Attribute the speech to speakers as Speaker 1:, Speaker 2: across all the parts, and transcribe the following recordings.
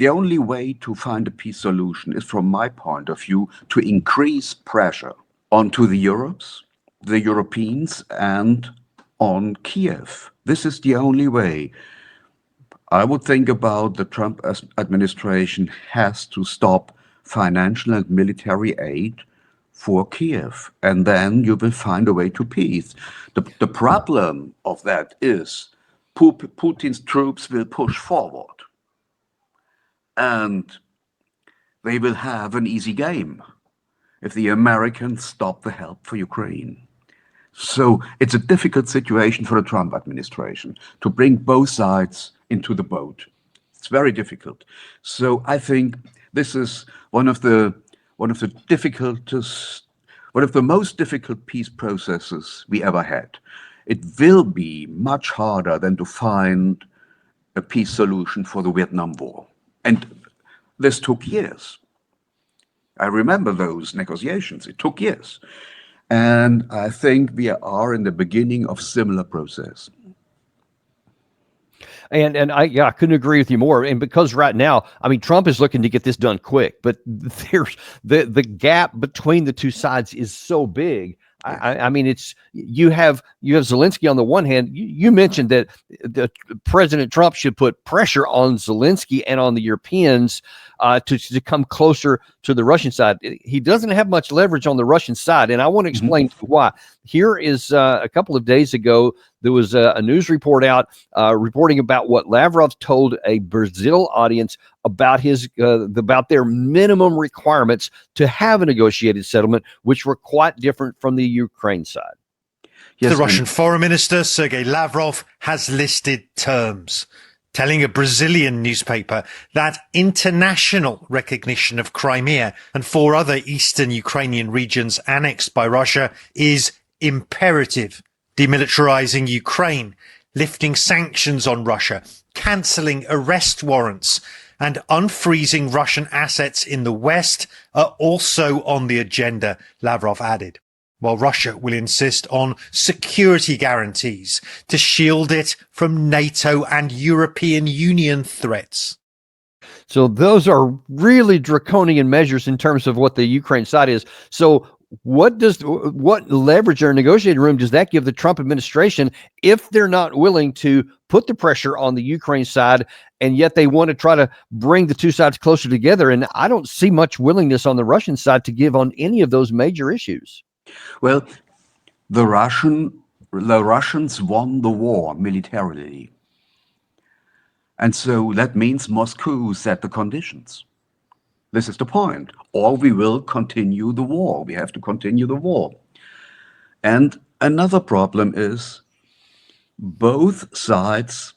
Speaker 1: The only way to find a peace solution is, from my point of view, to increase pressure onto the Europeans, and on Kiev. This is the only way. I would think about the Trump administration has to stop financial and military aid for Kiev, and then you will find a way to peace. The problem of that is Putin's troops will push forward, and they will have an easy game if the Americans stop the help for Ukraine. So it's a difficult situation for the Trump administration to bring both sides into the boat. It's very difficult. So I think this is one of the most difficult peace processes we ever had. It will be much harder than to find a peace solution for the Vietnam War. And this took years. I remember those negotiations. It took years. And I think we are in the beginning of similar process.
Speaker 2: And I couldn't agree with you more. And because right now, I mean, Trump is looking to get this done quick, but there's the gap between the two sides is so big. I mean, it's you have Zelensky on the one hand. You mentioned that President Trump should put pressure on Zelensky and on the Europeans to come closer to the Russian side. He doesn't have much leverage on the Russian side, and I want to explain why. Here is a couple of days ago, there was a news report out reporting about what Lavrov told a Brazil audience about about their minimum requirements to have a negotiated settlement, which were quite different from the Ukraine side.
Speaker 3: Yes, the Russian Foreign Minister, Sergei Lavrov, has listed terms, telling a Brazilian newspaper that international recognition of Crimea and 4 other eastern Ukrainian regions annexed by Russia is imperative, demilitarizing Ukraine, lifting sanctions on Russia, cancelling arrest warrants, and unfreezing Russian assets in the West are also on the agenda, Lavrov added, while Russia will insist on security guarantees to shield it from NATO and European Union threats.
Speaker 2: So those are really draconian measures in terms of what the Ukraine side is. So what leverage or negotiating room does that give the Trump administration if they're not willing to put the pressure on the Ukraine side, and yet they want to try to bring the two sides closer together? And I don't see much willingness on the Russian side to give on any of those major issues.
Speaker 1: Well, the Russians won the war militarily. And so that means Moscow set the conditions. This is the point. Or we will continue the war. We have to continue the war. And another problem is both sides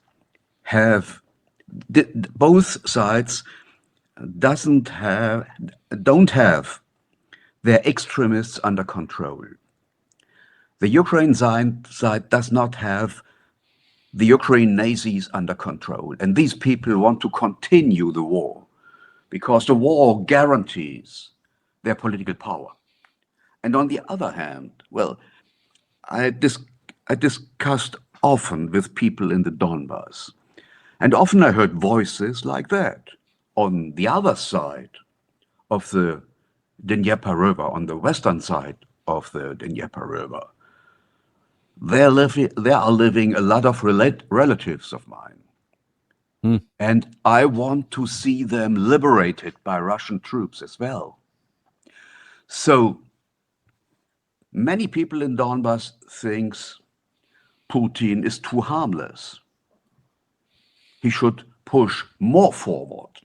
Speaker 1: don't have their extremists under control. The Ukraine side does not have the Ukraine Nazis under control. And these people want to continue the war because the war guarantees their political power. And on the other hand, well, I discussed often with people in the Donbas, and often I heard voices like that. On the other side of the Dnieper River, on the western side of the Dnieper River, there are living a lot of relatives of mine. And I want to see them liberated by Russian troops as well. So many people in Donbas thinks Putin is too harmless. He should push more forward.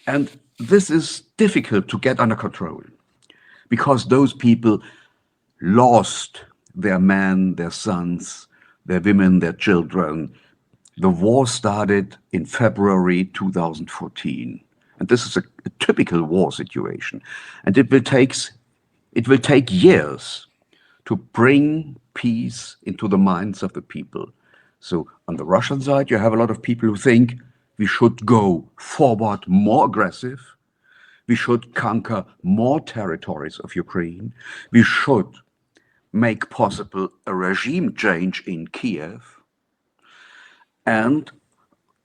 Speaker 1: And this is difficult to get under control because those people lost their men, their sons, their women, their children. The war started in February 2014. And this is a typical war situation. And it will take years to bring peace into the minds of the people. So on the Russian side, you have a lot of people who think we should go forward more aggressive. We should conquer more territories of Ukraine. We should make possible a regime change in Kiev. And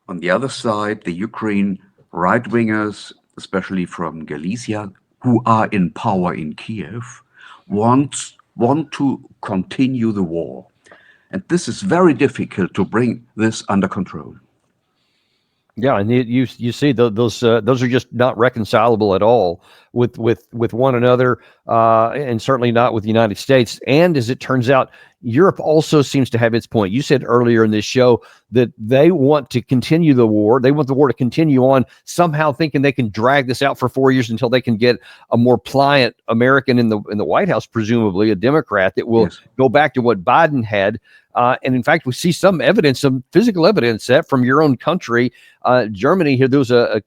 Speaker 1: on the other side, the Ukraine right-wingers, especially from Galicia, who are in power in Kiev, want to continue the war. And this is very difficult to bring this under control.
Speaker 2: Yeah, and you see those are just not reconcilable at all with one another, and certainly not with the United States. And as it turns out, Europe also seems to have its point. You said earlier in this show that they want to continue the war. They want the war to continue on, somehow thinking they can drag this out for 4 years until they can get a more pliant American in the White House, presumably a Democrat that will go back to what Biden had. And in fact, we see some evidence, some physical evidence that from your own country, Germany. Here, there was a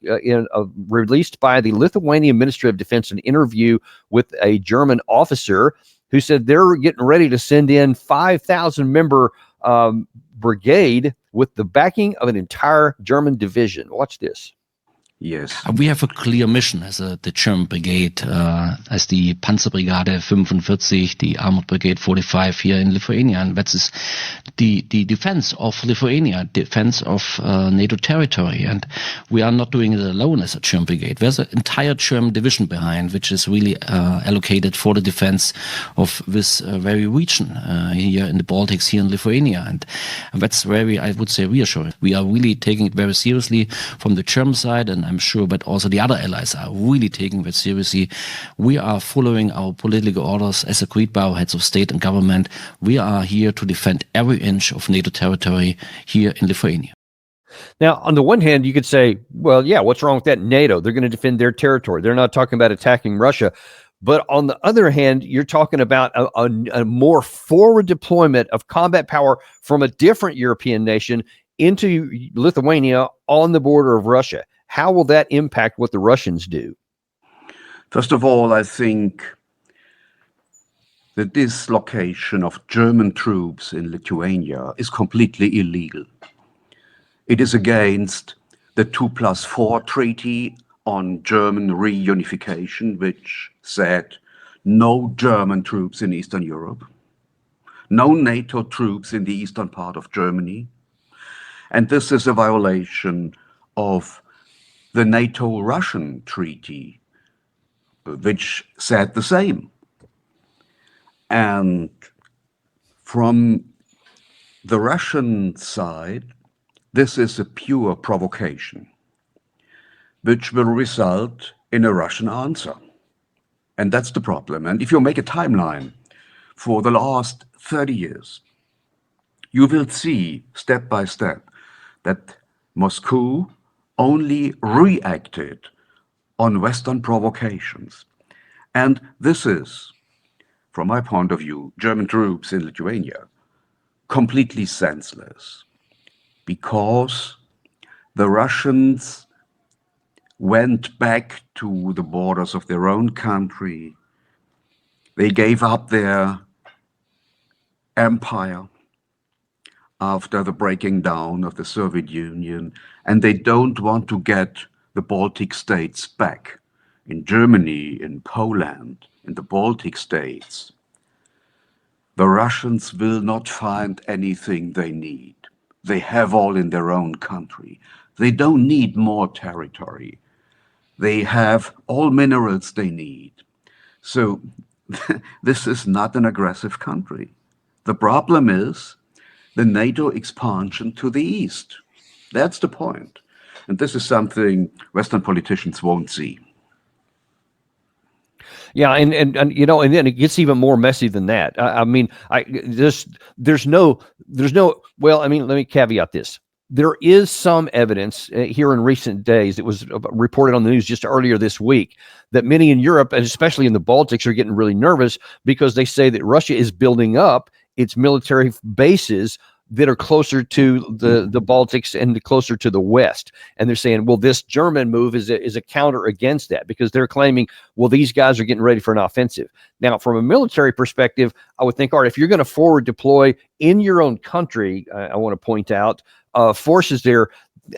Speaker 2: released by the Lithuanian Ministry of Defense an interview with a German officer who said they're getting ready to send in 5,000 member brigade with the backing of an entire German division. Watch this.
Speaker 4: Yes. We have a clear mission as the German brigade, as the Panzerbrigade 45, the Armored Brigade 45 here in Lithuania. And that is the defense of Lithuania, defense of NATO territory. And we are not doing it alone as a German brigade. There's an entire German division behind, which is really allocated for the defense of this very region here in the Baltics, here in Lithuania. And that's very, I would say, reassuring. We are really taking it very seriously from the German side, and I'm sure, but also the other allies are really taking that seriously. We are following our political orders as agreed by our heads of state and government. We are here to defend every inch of NATO territory here in Lithuania.
Speaker 2: Now, on the one hand, you could say, well, yeah, what's wrong with that? NATO, they're going to defend their territory. They're not talking about attacking Russia. But on the other hand, you're talking about a more forward deployment of combat power from a different European nation into Lithuania on the border of Russia. How will that impact what the Russians do?
Speaker 1: First of all, I think the dislocation of German troops in Lithuania is completely illegal. It is against the 2+4 treaty on German reunification, which said no German troops in Eastern Europe, no NATO troops in the eastern part of Germany. And this is a violation of the NATO-Russian treaty, which said the same. And from the Russian side, this is a pure provocation, which will result in a Russian answer. And that's the problem. And if you make a timeline for the last 30 years, you will see step by step that Moscow only reacted on Western provocations. And this is, from my point of view, German troops in Lithuania, completely senseless, because the Russians went back to the borders of their own country. They gave up their empire after the breaking down of the Soviet Union, and they don't want to get the Baltic states back. In Germany, in Poland, in the Baltic states, the Russians will not find anything they need. They have all in their own country. They don't need more territory. They have all minerals they need. So this is not an aggressive country. The problem is the NATO expansion to the east. That's the point. And this is something Western politicians won't see.
Speaker 2: Yeah, and you know, and then it gets even more messy than that. There's no. Well, I mean, let me caveat this. There is some evidence here in recent days. It was reported on the news just earlier this week that many in Europe, and especially in the Baltics, are getting really nervous because they say that Russia is building up its military bases that are closer to the Baltics and closer to the West. And they're saying, well, this German move is a counter against that, because they're claiming, well, these guys are getting ready for an offensive. Now, from a military perspective, I would think, all right, if you're going to forward deploy in your own country, I want to point out, forces there,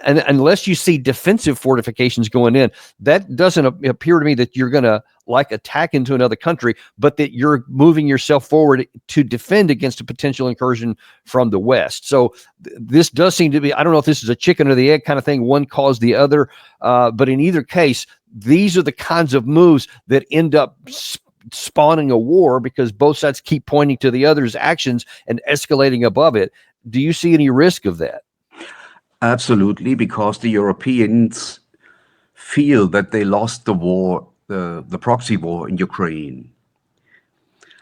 Speaker 2: and unless you see defensive fortifications going in, that doesn't appear to me that you're going to like attack into another country, but that you're moving yourself forward to defend against a potential incursion from the West. So this does seem to be, I don't know if this is a chicken or the egg kind of thing, one caused the other, but in either case, these are the kinds of moves that end up spawning a war because both sides keep pointing to the other's actions and escalating above it. Do you see any risk of that?
Speaker 1: Absolutely, because the Europeans feel that they lost the war, the proxy war in Ukraine.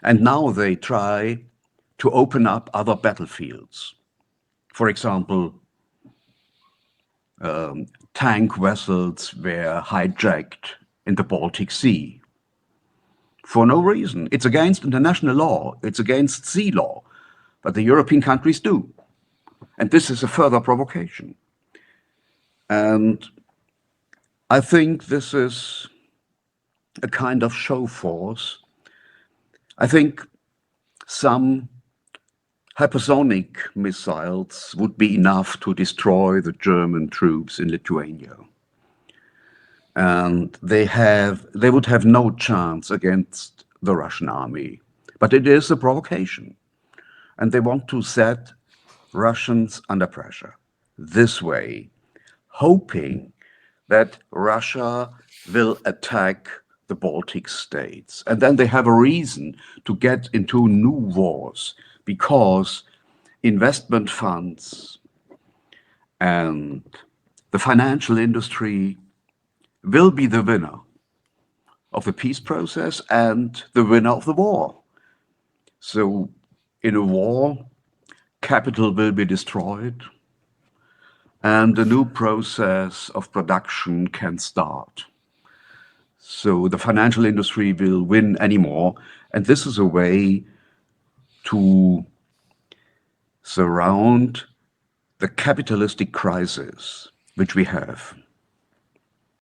Speaker 1: And now they try to open up other battlefields. For example, tank vessels were hijacked in the Baltic Sea for no reason. It's against international law, it's against sea law, but the European countries do. And this is a further provocation. And I think this is a kind of show force. I think some hypersonic missiles would be enough to destroy the German troops in Lithuania. And they would have no chance against the Russian army. But it is a provocation. And they want to set Russians under pressure this way, hoping that Russia will attack the Baltic states. And then they have a reason to get into new wars because investment funds and the financial industry will be the winner of the peace process and the winner of the war. So in a war, capital will be destroyed and a new process of production can start. So the financial industry will win anymore. And this is a way to surround the capitalistic crisis which we have.